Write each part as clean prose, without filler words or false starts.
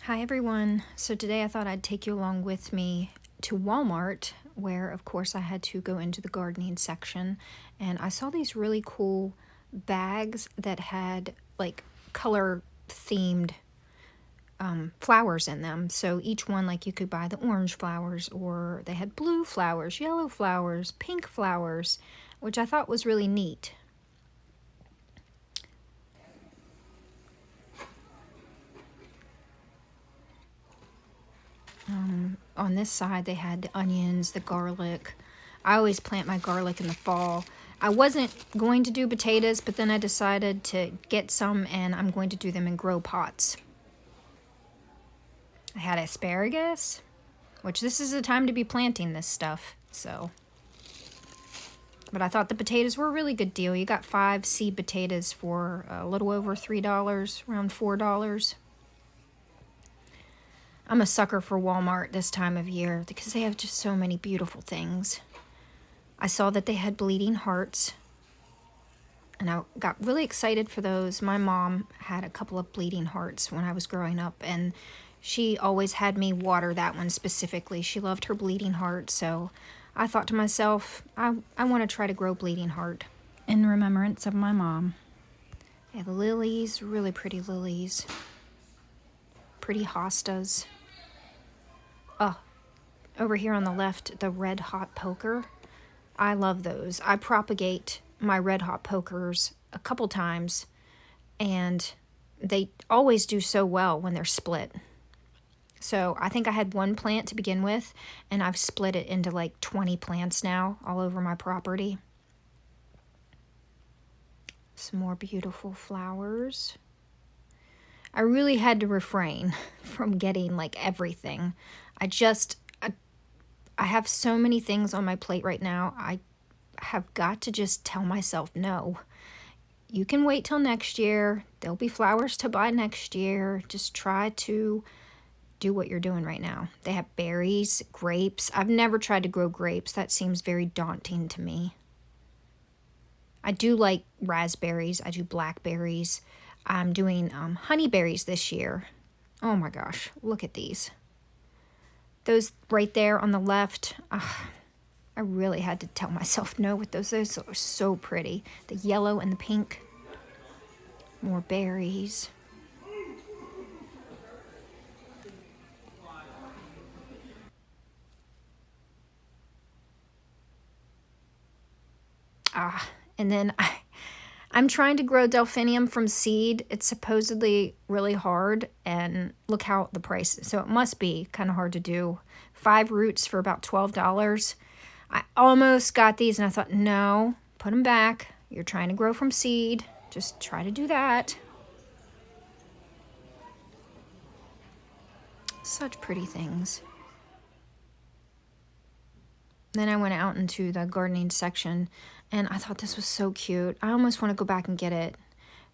Hi everyone. So today I thought I'd take you along with me to Walmart, where of course I had to go into the gardening section, and I saw these really cool bags that had like color themed flowers in them. So each one, like, you could buy the orange flowers, or they had blue flowers, yellow flowers, pink flowers, which I thought was really neat. On this side they had the onions, the garlic. I always plant my garlic in the fall. I wasn't going to do potatoes, but then I decided to get some, and I'm going to do them in grow pots. I had asparagus, which this is the time to be planting this stuff, so. But I thought the potatoes were a really good deal. You got 5 seed potatoes for a little over $3, around $4. I'm a sucker for Walmart this time of year because they have just so many beautiful things. I saw that they had bleeding hearts, and I got really excited for those. My mom had a couple of bleeding hearts when I was growing up, and she always had me water that one specifically. She loved her bleeding heart, so I thought to myself, I want to try to grow bleeding heart in remembrance of my mom. They have lilies, really pretty lilies. Pretty hostas. Oh, over here on the left, the red hot poker. I love those. I propagate my red hot pokers a couple times, and they always do so well when they're split. So I think I had one plant to begin with, and I've split it into like 20 plants now all over my property. Some more beautiful flowers. I really had to refrain from getting like everything. I have so many things on my plate right now. I have got to just tell myself, no, you can wait till next year. There'll be flowers to buy next year. Just try to do what you're doing right now. They have berries, grapes. I've never tried to grow grapes. That seems very daunting to me. I do like raspberries. I do blackberries. I'm doing honeyberries this year. Oh my gosh, look at these. Those right there on the left, I really had to tell myself no with those. Those are so pretty. The yellow and the pink. More berries. And then I'm trying to grow delphinium from seed. It's supposedly really hard, and look how the price is. So it must be kind of hard to do. 5 roots for about $12. I almost got these, and I thought, no, put them back. You're trying to grow from seed. Just try to do that. Such pretty things. Then I went out into the gardening section, and I thought this was so cute. I almost want to go back and get it.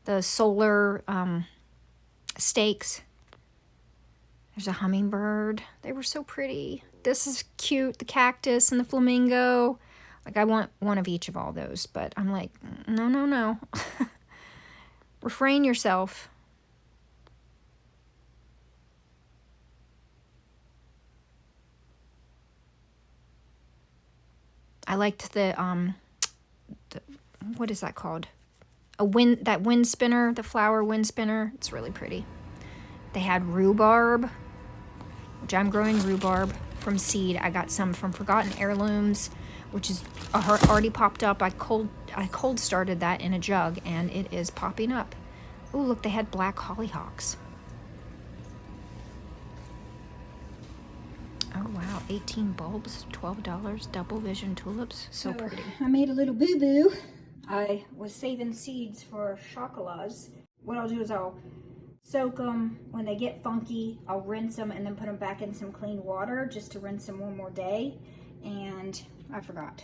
The solar stakes. There's a hummingbird. They were so pretty. This is cute. The cactus and the flamingo. Like, I want one of each of all those, but I'm like, no, no, no. Refrain yourself. I liked the what is that called? That wind spinner, the flower wind spinner. It's really pretty. They had rhubarb, which I'm growing rhubarb from seed. I got some from Forgotten Heirlooms, which is already popped up. I cold started that in a jug, and it is popping up. Oh, look, they had black hollyhocks. Oh, wow, 18 bulbs, $12, double vision tulips, so pretty. I made a little boo-boo. I was saving seeds for chocolats. What I'll do is I'll soak them. When they get funky, I'll rinse them and then put them back in some clean water just to rinse them one more day. And I forgot.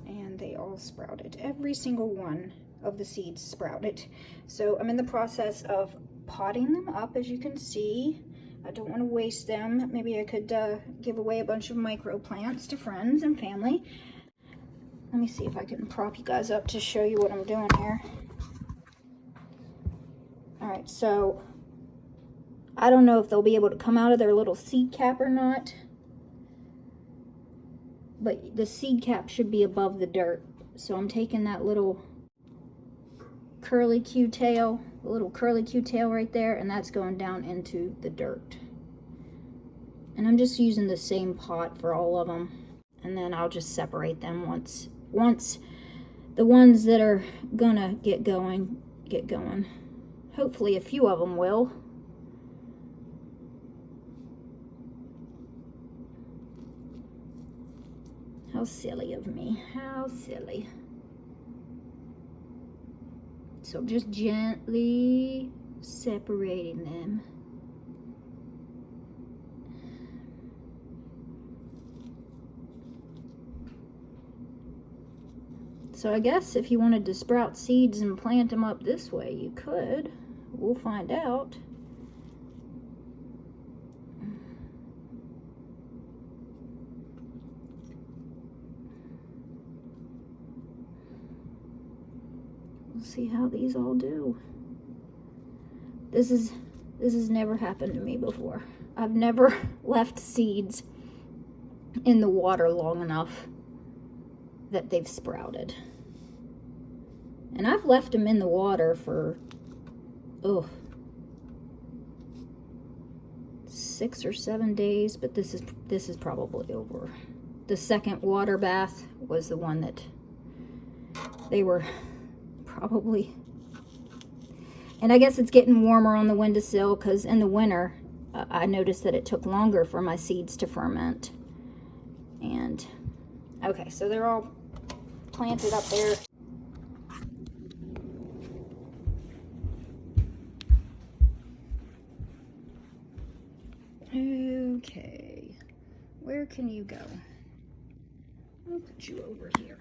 And they all sprouted. Every single one of the seeds sprouted. So I'm in the process of potting them up, as you can see. I don't want to waste them. Maybe I could give away a bunch of micro plants to friends and family. Let me see if I can prop you guys up to show you what I'm doing here. All right, so I don't know if they'll be able to come out of their little seed cap or not. But the seed cap should be above the dirt. So I'm taking that little curly Q tail, the little curly Q tail right there, and that's going down into the dirt. And I'm just using the same pot for all of them. And then I'll just separate them once the ones that are gonna get going. Hopefully a few of them will. How silly of me, how silly. So just gently separating them. So I guess if you wanted to sprout seeds and plant them up this way, you could. We'll find out. We'll see how these all do. This has never happened to me before. I've never left seeds in the water long enough that they've sprouted. And I've left them in the water for 6 or 7 days, but this is probably over. The second water bath was the one that they were probably, and I guess it's getting warmer on the windowsill because in the winter I noticed that it took longer for my seeds to ferment. And okay, so they're all planted up there. Okay, where can you go? I'll put you over here.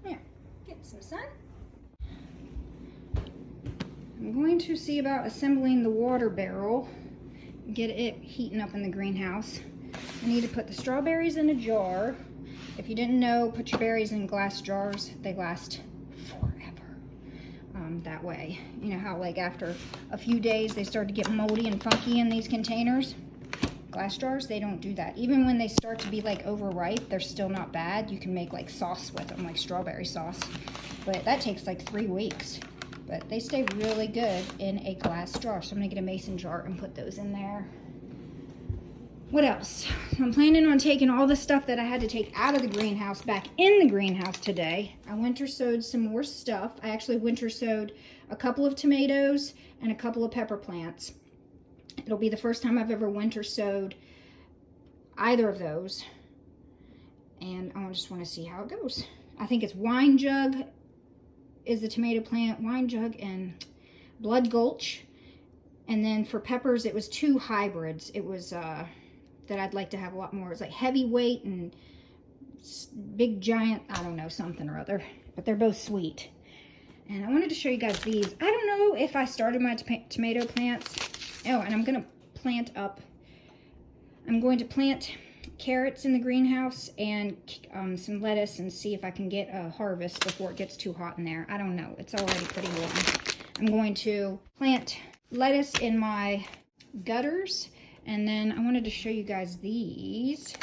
There, get some sun. I'm going to see about assembling the water barrel, get it heating up in the greenhouse. I need to put the strawberries in a jar. If you didn't know, put your berries in glass jars. They last forever. That way, you know how like after a few days they start to get moldy and funky in these containers? Glass jars, they don't do that. Even when they start to be like overripe, they're still not bad. You can make like sauce with them, like strawberry sauce. But that takes like 3 weeks. But they stay really good in a glass jar. So I'm gonna get a mason jar and put those in there. What else? I'm planning on taking all the stuff that I had to take out of the greenhouse back in the greenhouse today. I winter sowed some more stuff. I actually winter sowed a couple of tomatoes and a couple of pepper plants. It'll be the first time I've ever winter sowed either of those. And I just want to see how it goes. I think it's Wine Jug is the tomato plant, Wine Jug and Blood Gulch. And then for peppers, it was 2 hybrids. It was that I'd like to have a lot more. It's like heavyweight and big giant, I don't know, something or other. But they're both sweet. And I wanted to show you guys these. I don't know if I started my tomato plants. Oh, and I'm going to plant carrots in the greenhouse and some lettuce and see if I can get a harvest before it gets too hot in there. I don't know. It's already pretty warm. I'm going to plant lettuce in my gutters. And then I wanted to show you guys these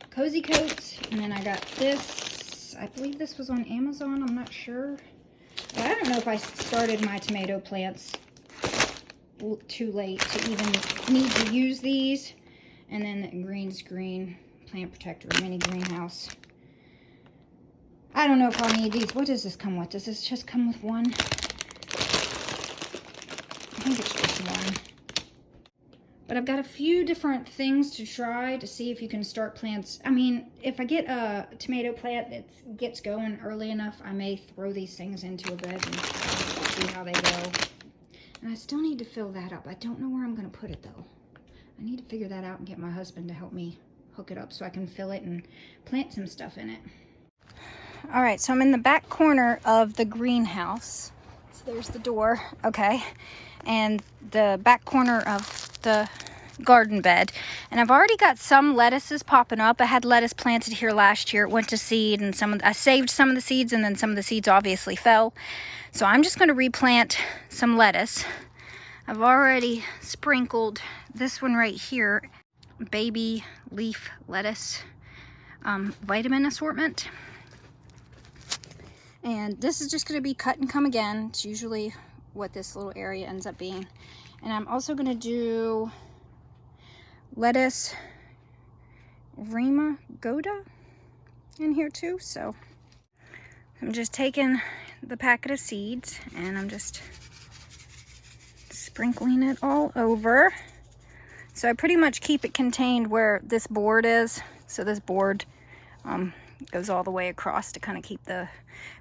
cozy coats. And then I got this. I believe this was on Amazon. I'm not sure. But I don't know if I started my tomato plants too late to even need to use these. And then the Green Screen Plant Protector Mini Greenhouse. I don't know if I'll need these. What does this come with? Does this just come with one? I think it's just one. But I've got a few different things to try to see if you can start plants. I mean, if I get a tomato plant that gets going early enough, I may throw these things into a bed and see how they go. And I still need to fill that up. I don't know where I'm going to put it, though. I need to figure that out and get my husband to help me hook it up so I can fill it and plant some stuff in it. All right, so I'm in the back corner of the greenhouse. So there's the door, okay. And the back corner of the garden bed. And I've already got some lettuces popping up. I had lettuce planted here last year. It went to seed, and I saved some of the seeds, and then some of the seeds obviously fell. So I'm just going to replant some lettuce. I've already sprinkled this one right here, baby leaf lettuce, vitamin assortment. And this is just going to be cut and come again. It's usually what this little area ends up being. And I'm also going to do lettuce Rima Goda in here too. So I'm just taking the packet of seeds and I'm just sprinkling it all over. So I pretty much keep it contained where this board is. So this board goes all the way across to kind of keep the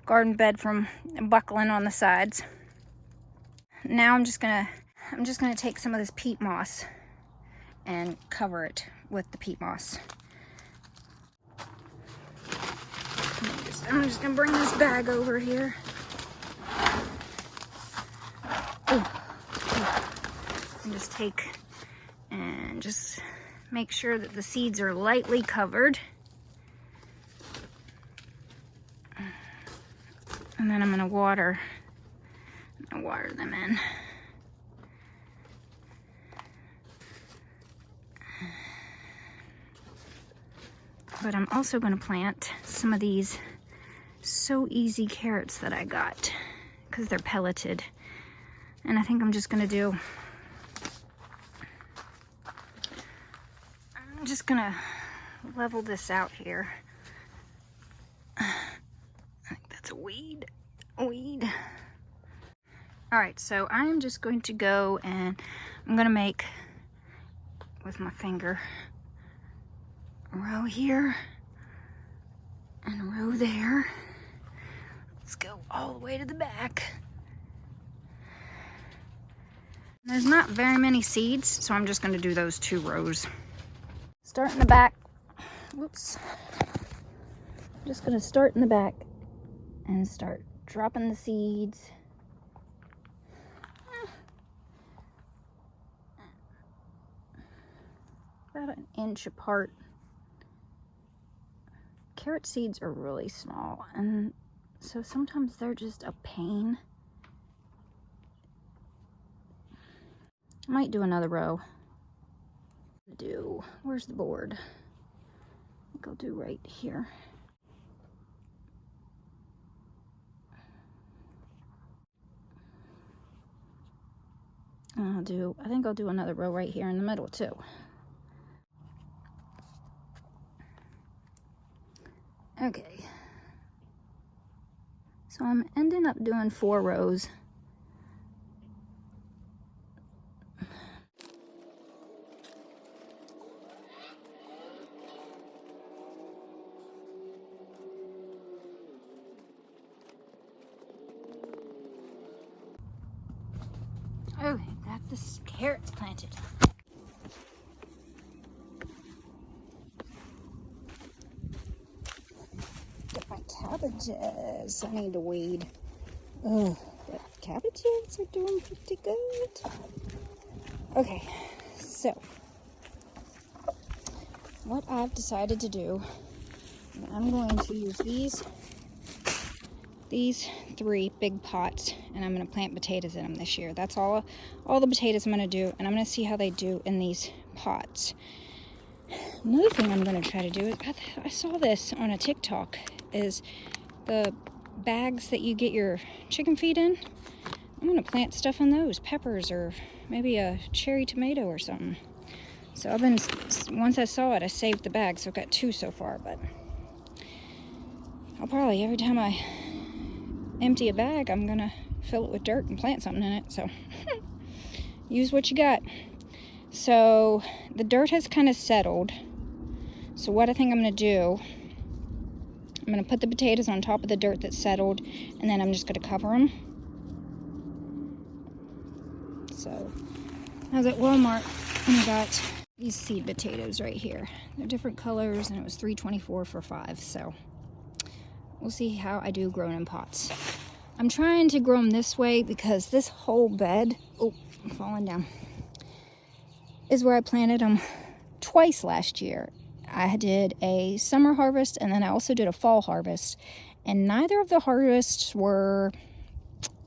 garden bed from buckling on the sides. Now I'm just gonna take some of this peat moss and cover it with the peat moss. I'm just gonna bring this bag over here. And just take and just make sure that the seeds are lightly covered. And then I'm gonna water them in. But I'm also gonna plant some of these So Easy carrots that I got because they're pelleted. And I think I'm just gonna level this out here. I think that's a weed. All right, so I'm just going to go and I'm gonna make, with my finger, a row here and a row there. Let's go all the way to the back. There's not very many seeds, so I'm just gonna do those 2 rows. Start in the back. Whoops. I'm just gonna start in the back and start dropping the seeds. About 1 inch apart. Carrot seeds are really small, and so sometimes they're just a pain. I might do another row. Where's the board? I think I'll do right here. I think I'll do another row right here in the middle too. Okay. So I'm ending up doing 4 rows. Okay, that's the carrots planted. Get my cabbages. I need to weed. Oh, but cabbages are doing pretty good. Okay, so what I've decided to do, I'm going to use these 3 big pots, and I'm going to plant potatoes in them this year. That's all the potatoes I'm going to do, and I'm going to see how they do in these pots. Another thing I'm going to try to do is, I saw this on a TikTok, is the bags that you get your chicken feed in. I'm going to plant stuff in those, peppers or maybe a cherry tomato or something. So once I saw it, I saved the bag, so I've got 2 so far, but I'll probably, every time I empty a bag, I'm gonna fill it with dirt and plant something in it. So use what you got. So the dirt has kind of settled. So what I think I'm gonna do, I'm gonna put the potatoes on top of the dirt that's settled, and then I'm just gonna cover them. So I was at Walmart and I got these seed potatoes right here. They're different colors, and it was $3.24 for 5. So we'll see how I do growing in pots. I'm trying to grow them this way because this whole bed, oh, I'm falling down. is where I planted them twice last year. I did a summer harvest and then I also did a fall harvest, and neither of the harvests were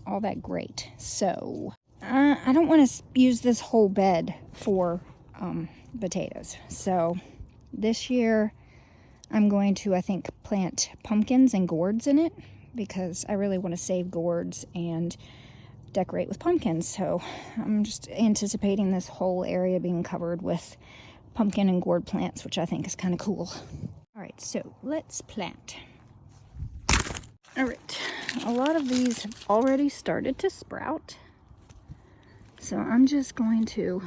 all that great. So I don't want to use this whole bed for potatoes. So this year I'm going to, I think, plant pumpkins and gourds in it because I really want to save gourds and decorate with pumpkins. So I'm just anticipating this whole area being covered with pumpkin and gourd plants, which I think is kind of cool. All right, so let's plant. All right, a lot of these have already started to sprout. So I'm just going to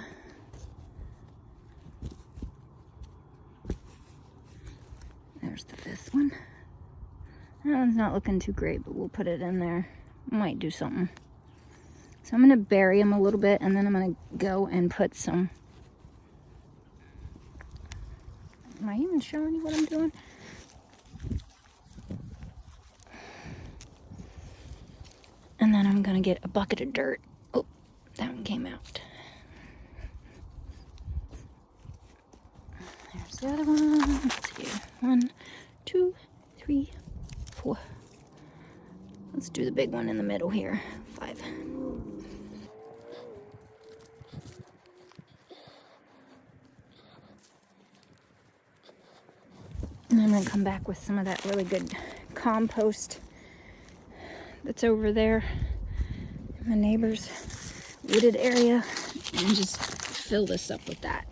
there's the fifth one. That one's not looking too great, but we'll put it in there. Might do something. So I'm going to bury them a little bit, and then I'm going to go and put some... Am I even showing you what I'm doing? And then I'm going to get a bucket of dirt. Oh, that one came out. There's the other one. Let's see. 1, 2, 3, 4. Let's do the big one in the middle here. 5. And I'm going to come back with some of that really good compost that's over there in my neighbor's wooded area, and just fill this up with that.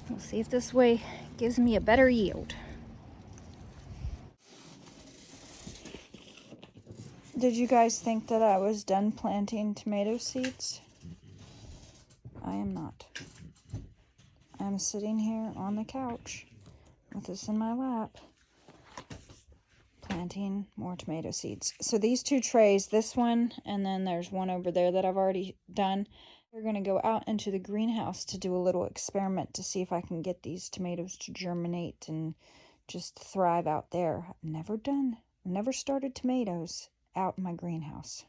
We'll see if this way gives me a better yield. Did you guys think that I was done planting tomato seeds? I am not. I'm sitting here on the couch with this in my lap, planting more tomato seeds. So these 2 trays, this one, and then there's one over there that I've already done. We're going to go out into the greenhouse to do a little experiment to see if I can get these tomatoes to germinate and just thrive out there. I've never started tomatoes out in my greenhouse.